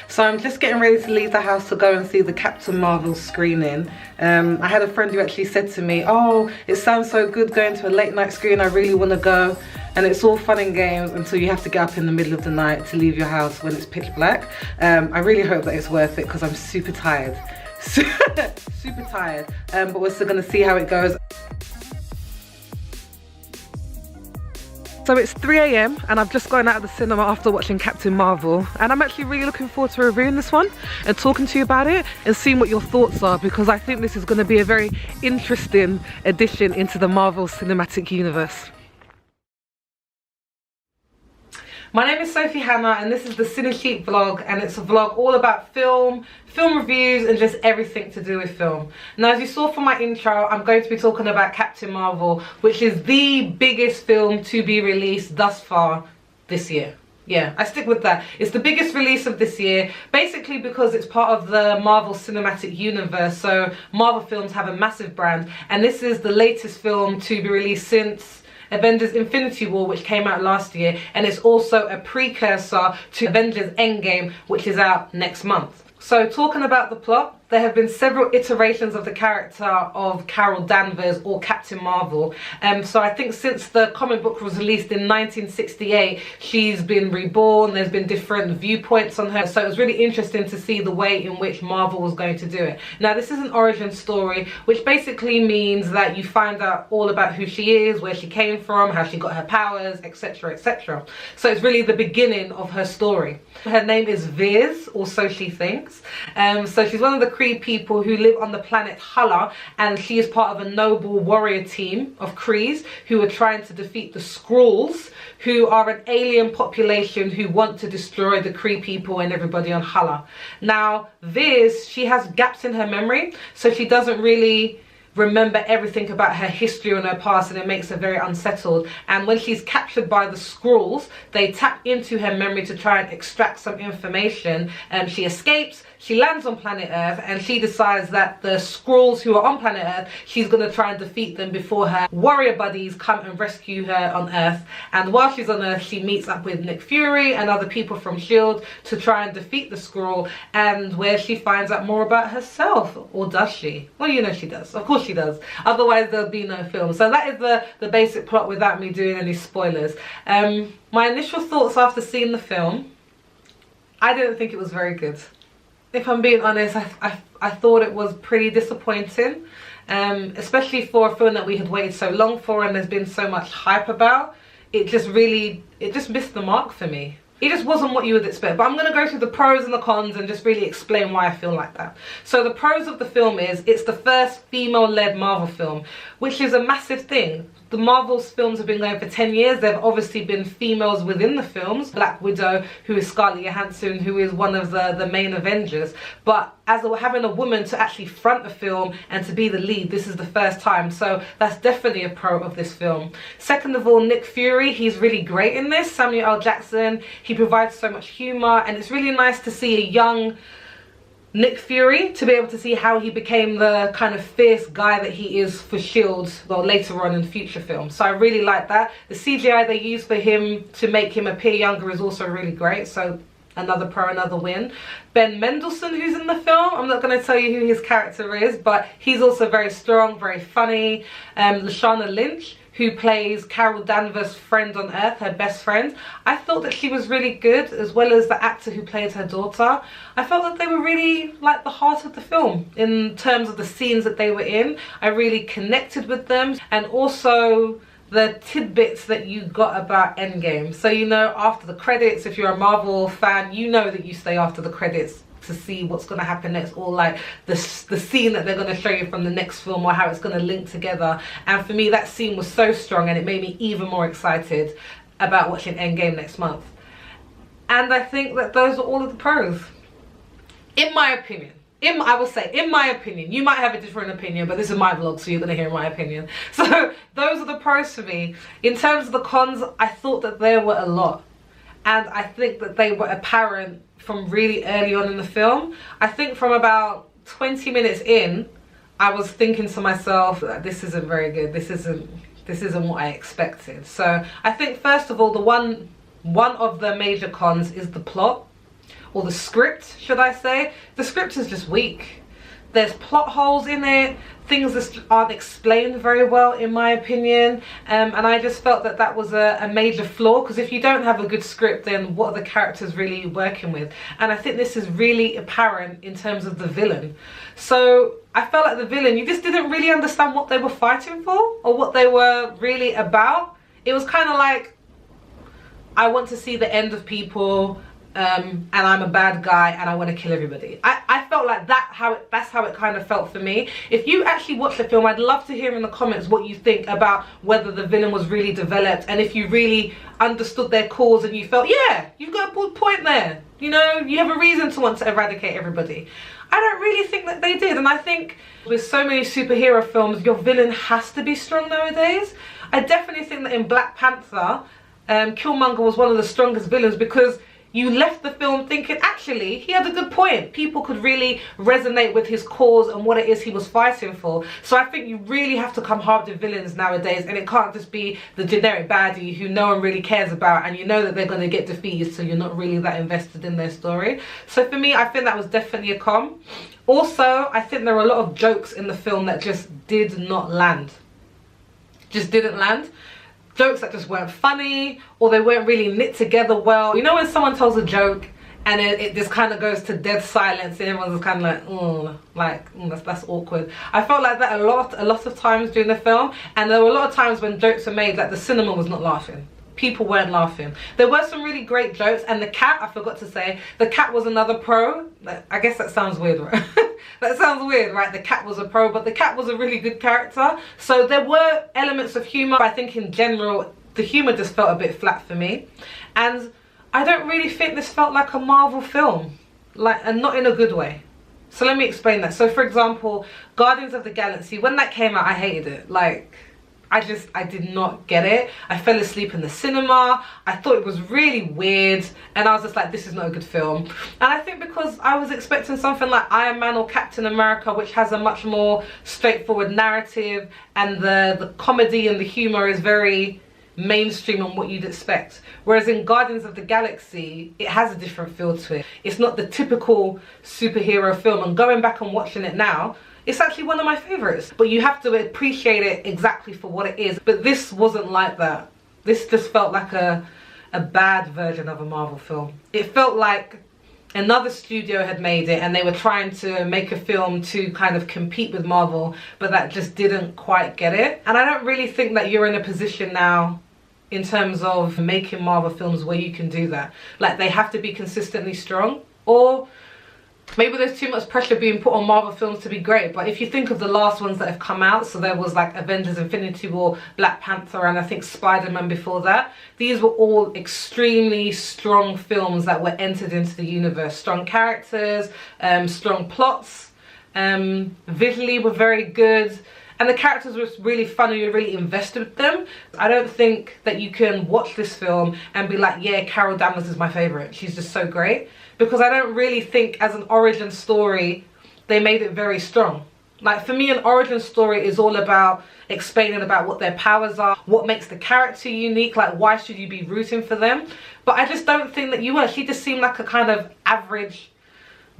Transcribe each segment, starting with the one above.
So I'm just getting ready to leave the house to go and see the Captain Marvel screening. I had a friend who actually said to me, oh, it sounds so good going to a late night screen, I really want to go. And it's all fun and games until you have to get up in the middle of the night to leave your house when it's pitch black. I really hope that it's worth it because I'm super tired. Super tired. But we're still going to see how it goes. So it's 3 AM and I've just gone out of the cinema after watching Captain Marvel, and I'm actually really looking forward to reviewing this one and talking to you about it and seeing what your thoughts are, because I think this is going to be a very interesting addition into the Marvel Cinematic Universe. My name is Sophie Hannah and this is the Cinesheet vlog, and it's a vlog all about film reviews and just everything to do with film. Now, as you saw from my intro, I'm going to be talking about Captain Marvel, which is the biggest film to be released thus far this year. Yeah, I stick with that. It's the biggest release of this year, basically because it's part of the Marvel Cinematic Universe. So Marvel films have a massive brand, and this is the latest film to be released since Avengers Infinity War, which came out last year, and it's also a precursor to Avengers Endgame, which is out next month. So talking about the plot, there have been several iterations of the character of Carol Danvers, or Captain Marvel. So I think since the comic book was released in 1968, she's been reborn. There's been different viewpoints on her. So it was really interesting to see the way in which Marvel was going to do it. Now, this is an origin story, which basically means that you find out all about who she is, where she came from, how she got her powers, etc, etc. So it's really the beginning of her story. Her name is Viz, or so she thinks. So she's one of the Kree people who live on the planet Hala, and she is part of a noble warrior team of Krees who are trying to defeat the Skrulls, who are an alien population who want to destroy the Kree people and everybody on Hala. Now, Viz, she has gaps in her memory, so she doesn't really remember everything about her history and her past, and it makes her very unsettled. And when she's captured by the Skrulls, they tap into her memory to try and extract some information, and she escapes. She lands on planet Earth, and she decides that the Skrulls who are on planet Earth, she's going to try and defeat them before her warrior buddies come and rescue her on Earth. And while she's on Earth, she meets up with Nick Fury and other people from S.H.I.E.L.D. to try and defeat the Skrull, and where she finds out more about herself. Or does she? Well, you know she does. Of course she does. Otherwise there'll be no film. So that is the basic plot without me doing any spoilers. My initial thoughts after seeing the film, I didn't think it was very good. If I'm being honest, I thought it was pretty disappointing, especially for a film that we had waited so long for and there's been so much hype about. It just missed the mark for me. It just wasn't what you would expect. But I'm going to go through the pros and the cons and just really explain why I feel like that. So the pros of the film is it's the first female-led Marvel film, which is a massive thing. The Marvel's films have been going for 10 years. There have obviously been females within the films. Black Widow, who is Scarlett Johansson, who is one of the main Avengers. But as having a woman to actually front a film and to be the lead, this is the first time. So that's definitely a pro of this film. Second of all, Nick Fury, he's really great in this. Samuel L. Jackson, he provides so much humor, and it's really nice to see a young Nick Fury, to be able to see how he became the kind of fierce guy that he is for S.H.I.E.L.D. well, later on in future films. So I really like that. The CGI they used for him to make him appear younger is also really great. So another pro, another win. Ben Mendelsohn, who's in the film, I'm not going to tell you who his character is, but he's also very strong, very funny. Lashana Lynch, who plays Carol Danvers' friend on Earth, her best friend. I thought that she was really good, as well as the actor who plays her daughter. I felt that they were really like the heart of the film in terms of the scenes that they were in. I really connected with them, and also the tidbits that you got about Endgame. So, you know, after the credits, if you're a Marvel fan, you know that you stay after the credits to see what's going to happen next, or like the scene that they're going to show you from the next film, or how it's going to link together. And for me, that scene was so strong, and it made me even more excited about watching Endgame next month. And I think that those are all of the pros, in my opinion. I will say, in my opinion. You might have a different opinion, but this is my vlog, so you're going to hear my opinion. So those are the pros for me. In terms of the cons, I thought that there were a lot, and I think that they were apparent from really early on in the film. I think from about 20 minutes in, I was thinking to myself, this isn't very good. This isn't what I expected. So I think, first of all, one of the major cons is the plot. or the script, should I say. The script is just weak. There's plot holes in it, things that aren't explained very well in my opinion, and I just felt that that was a major flaw, because if you don't have a good script, then what are the characters really working with? And I think this is really apparent in terms of the villain. So I felt like the villain, you just didn't really understand what they were fighting for or what they were really about. It was kind of like, I want to see the end of people, and I'm a bad guy and I want to kill everybody. I felt like that's how it kind of felt for me. If you actually watch the film, I'd love to hear in the comments what you think about whether the villain was really developed, and if you really understood their cause and you felt, yeah, you've got a good point there. You know, you have a reason to want to eradicate everybody. I don't really think that they did, and I think with so many superhero films, your villain has to be strong nowadays. I definitely think that in Black Panther, Killmonger was one of the strongest villains, because you left the film thinking, actually, he had a good point. People could really resonate with his cause and what it is he was fighting for. So I think you really have to come hard with villains nowadays, and it can't just be the generic baddie who no one really cares about, and you know that they're going to get defeated, so you're not really that invested in their story. So for me, I think that was definitely a con. Also, I think there were a lot of jokes in the film that just did not land. Just didn't land. Jokes that just weren't funny, or they weren't really knit together well. You know when someone tells a joke and it just kind of goes to dead silence and everyone's just kind of like, that's awkward. I felt like that a lot of times during the film, and there were a lot of times when jokes were made that the cinema was not laughing. People weren't laughing. There were some really great jokes, and the cat, I forgot to say, the cat was another pro. I guess that sounds weird, right? That sounds weird, right? The cat was a pro, but the cat was a really good character. So there were elements of humour, but I think in general, the humour just felt a bit flat for me. And I don't really think this felt like a Marvel film, and not in a good way. So let me explain that. So for example, Guardians of the Galaxy, when that came out, I hated it. Like, I did not get it. I fell asleep in the cinema. I thought it was really weird, and I was just like, this is not a good film. And I think because I was expecting something like Iron Man or Captain America, which has a much more straightforward narrative, and the comedy and the humor is very mainstream on what you'd expect. Whereas in Guardians of the Galaxy, it has a different feel to it. It's not the typical superhero film, and going back and watching it now, it's actually one of my favorites. But you have to appreciate it exactly for what it is. But this wasn't like that. This just felt like a bad version of a Marvel film. It felt like another studio had made it, and they were trying to make a film to kind of compete with Marvel, but that just didn't quite get it. And I don't really think that you're in a position now in terms of making Marvel films where you can do that. Like, they have to be consistently strong, or maybe there's too much pressure being put on Marvel films to be great. But if you think of the last ones that have come out, so there was like Avengers Infinity War, Black Panther, and I think Spider-Man before that, these were all extremely strong films that were entered into the universe. Strong characters, strong plots, visually were very good, and the characters were really fun and you're really invested with them. I don't think that you can watch this film and be like, yeah, Carol Danvers is my favourite, she's just so great. Because I don't really think as an origin story, they made it very strong. Like, for me, an origin story is all about explaining about what their powers are, what makes the character unique, like why should you be rooting for them. But I just don't think that you were. She just seemed like a kind of average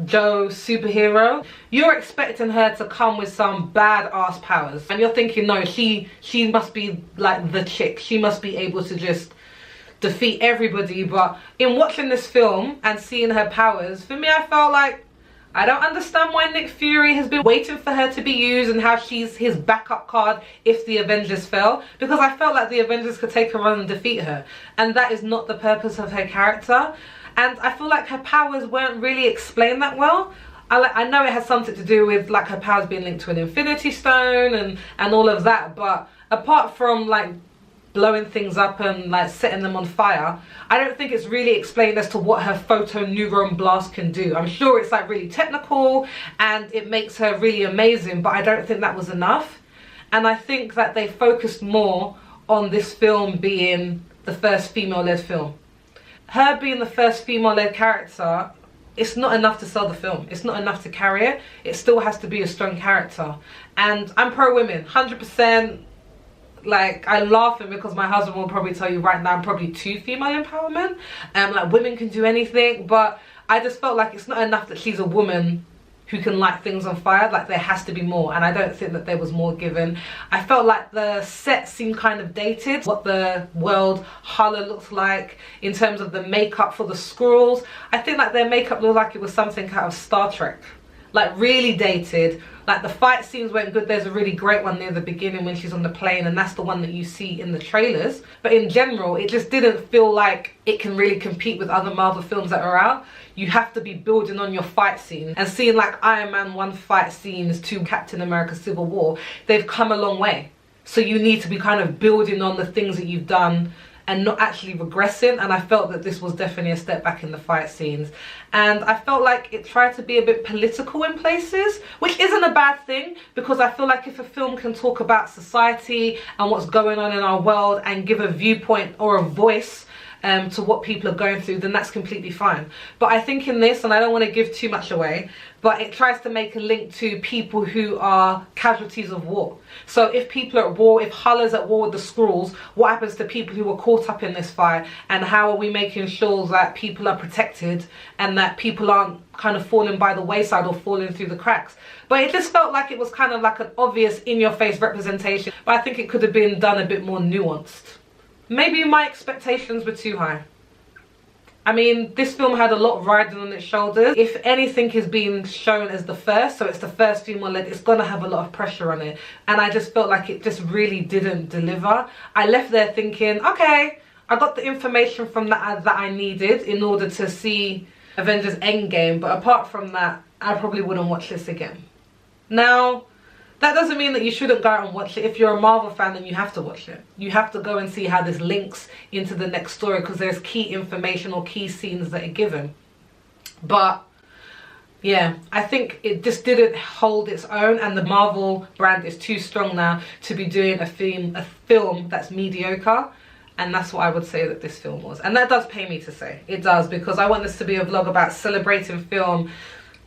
Joe superhero. You're expecting her to come with some badass powers, and you're thinking, no, she must be like the chick. She must be able to just defeat everybody. But in watching this film and seeing her powers, for me, I felt like, I don't understand why Nick Fury has been waiting for her to be used and how she's his backup card if the Avengers fell, because I felt like the Avengers could take her on and defeat her, and that is not the purpose of her character. And I feel like her powers weren't really explained that well. I know it has something to do with like her powers being linked to an Infinity Stone and all of that, but apart from like blowing things up and like setting them on fire, I don't think it's really explained as to what her photoneuron blast can do. I'm sure it's like really technical and it makes her really amazing, but I don't think that was enough. And I think that they focused more on this film being the first female-led film. Her being the first female-led character, it's not enough to sell the film. It's not enough to carry it. It still has to be a strong character. And I'm pro-women, 100%. Like, I'm laughing because my husband will probably tell you right now I'm probably too female empowerment. Like, women can do anything, but I just felt like it's not enough that she's a woman who can light things on fire. Like, there has to be more, and I don't think that there was more given. I felt like the set seemed kind of dated, what the world Hala looked like in terms of the makeup for the Skrulls. I think like their makeup looked like it was something out of Star Trek, like really dated. Like, the fight scenes weren't good. There's a really great one near the beginning when she's on the plane, and that's the one that you see in the trailers. But in general, it just didn't feel like it can really compete with other Marvel films that are out. You have to be building on your fight scene, and seeing like Iron Man 1 fight scenes to Captain America Civil War, they've come a long way. So you need to be kind of building on the things that you've done and not actually regressing. And I felt that this was definitely a step back in the fight scenes, and I felt like it tried to be a bit political in places, which isn't a bad thing, because I feel like if a film can talk about society and what's going on in our world and give a viewpoint or a voice to what people are going through, then that's completely fine. But I think in this, and I don't want to give too much away, but it tries to make a link to people who are casualties of war. So if people are at war, if Hala's at war with the Skrulls, what happens to people who were caught up in this fight, and how are we making sure that people are protected and that people aren't kind of falling by the wayside or falling through the cracks. But it just felt like it was kind of like an obvious in-your-face representation, but I think it could have been done a bit more nuanced. Maybe my expectations were too high. I mean, this film had a lot riding on its shoulders. If anything is being shown as the first, so it's the first female lead, it's gonna have a lot of pressure on it. And I just felt like it just really didn't deliver. I left there thinking, okay, I got the information from that I needed in order to see Avengers Endgame, but apart from that, I probably wouldn't watch this again. Now, that doesn't mean that you shouldn't go out and watch it. If you're a Marvel fan, then you have to watch it. You have to go and see how this links into the next story, because there's key information or key scenes that are given. But yeah, I think it just didn't hold its own, and the Marvel brand is too strong now to be doing a film that's mediocre. And that's what I would say that this film was. And that does pay me to say. It does, because I want this to be a vlog about celebrating film.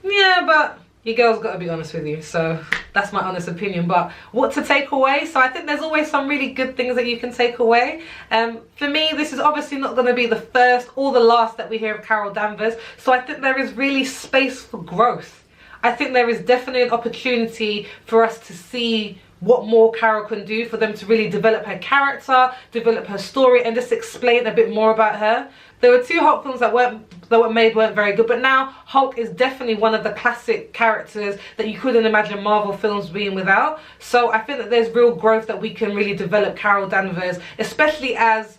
Yeah, but your girl's got to be honest with you, so that's my honest opinion. But what to take away? So I think there's always some really good things that you can take away. For me, this is obviously not going to be the first or the last that we hear of Carol Danvers, so I think there is really space for growth. I think there is definitely an opportunity for us to see what more Carol can do, for them to really develop her character, develop her story, and just explain a bit more about her. There were 2 Hulk films that weren't very good, but now Hulk is definitely one of the classic characters that you couldn't imagine Marvel films being without. So I think that there's real growth that we can really develop Carol Danvers, especially as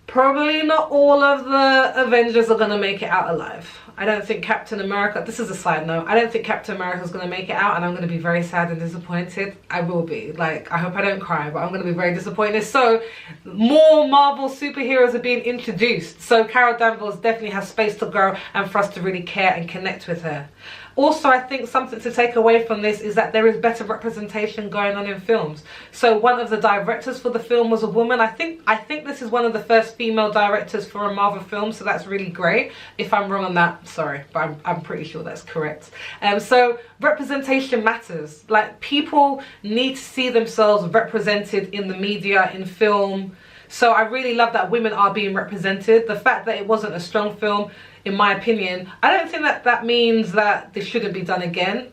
probably not all of the Avengers are going to make it out alive. I don't think Captain America, this is a side note, I don't think Captain America is going to make it out, and I'm going to be very sad and disappointed. I will be. Like, I hope I don't cry, but I'm going to be very disappointed. So more Marvel superheroes are being introduced, so Carol Danvers definitely has space to grow and for us to really care and connect with her. Also, I think something to take away from this is that there is better representation going on in films. So one of the directors for the film was a woman. I think this is one of the first female directors for a Marvel film, so that's really great. If I'm wrong on that, sorry, but I'm pretty sure that's correct. So representation matters. Like, people need to see themselves represented in the media, in film. So I really love that women are being represented. The fact that it wasn't a strong film, in my opinion, I don't think that that means that this shouldn't be done again,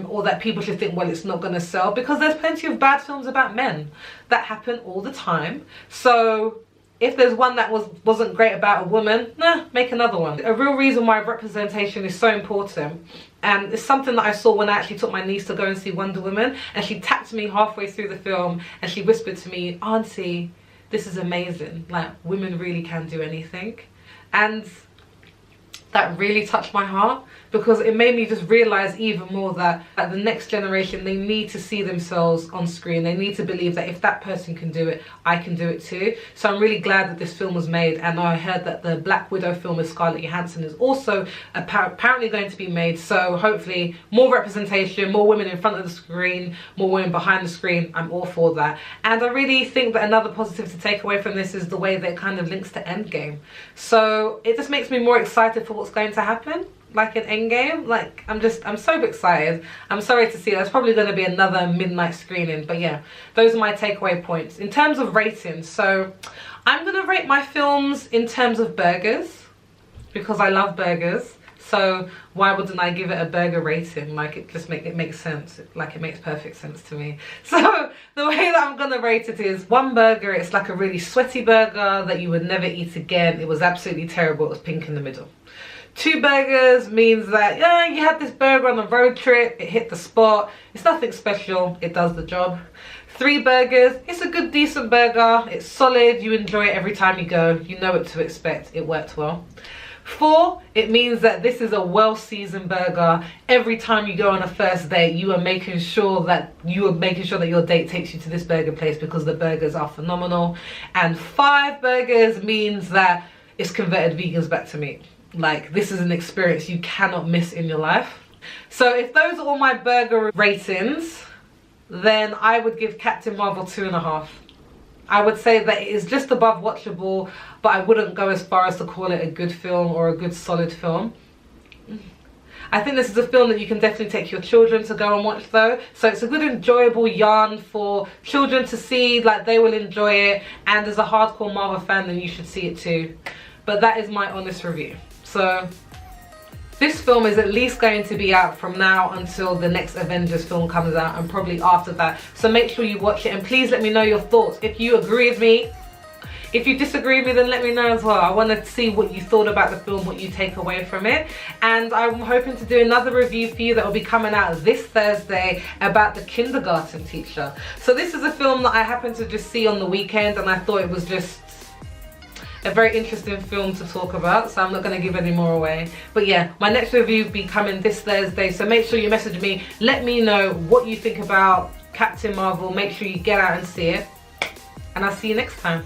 or that people should think, well, it's not going to sell, because there's plenty of bad films about men that happen all the time. So if there's one that wasn't great about a woman, nah, make another one. A real reason why representation is so important, and it's something that I saw when I actually took my niece to go and see Wonder Woman, and she tapped me halfway through the film and she whispered to me, "Auntie, this is amazing, like, women really can do anything." And that really touched my heart, because it made me just realize even more that the next generation, they need to see themselves on screen. They need to believe that if that person can do it, I can do it too. So I'm really glad that this film was made, and I heard that the Black Widow film with Scarlett Johansson is also apparently going to be made. So hopefully more representation, more women in front of the screen, more women behind the screen. I'm all for that. And I really think that another positive to take away from this is the way that it kind of links to Endgame. So it just makes me more excited for what's going to happen, like in Endgame. Like, I'm so excited. I'm sorry to see there's probably going to be another midnight screening, but yeah, those are my takeaway points. In terms of ratings, so I'm going to rate my films in terms of burgers, because I love burgers. So why wouldn't I give it a burger rating? Like, it makes sense. Like, it makes perfect sense to me. So the way that I'm gonna rate it is, 1 burger, it's like a really sweaty burger that you would never eat again. It was absolutely terrible. It was pink in the middle. 2 burgers means that, yeah, you had this burger on a road trip, it hit the spot, it's nothing special, it does the job. 3 burgers, it's a good decent burger, it's solid, you enjoy it every time you go, you know what to expect, it worked well. 4, it means that this is a well-seasoned burger. Every time you go on a first date, you are making sure that your date takes you to this burger place because the burgers are phenomenal. And 5 burgers means that it's converted vegans back to meat. Like, this is an experience you cannot miss in your life. So if those are all my burger ratings, then I would give Captain Marvel 2.5. I would say that it is just above watchable, but I wouldn't go as far as to call it a good film or a good solid film. I think this is a film that you can definitely take your children to go and watch though. So it's a good enjoyable yarn for children to see, like they will enjoy it. And as a hardcore Marvel fan, then you should see it too. But that is my honest review. So this film is at least going to be out from now until the next Avengers film comes out, and probably after that. So make sure you watch it, and please let me know your thoughts. If you agree with me, if you disagree with me, then let me know as well. I want to see what you thought about the film, what you take away from it. And I'm hoping to do another review for you that will be coming out this Thursday about The Kindergarten Teacher. So this is a film that I happened to just see on the weekend, and I thought it was just a very interesting film to talk about, so I'm not going to give any more away. But yeah, my next review will be coming this Thursday, so make sure you message me, let me know what you think about Captain Marvel. Make sure you get out and see it, and I'll see you next time.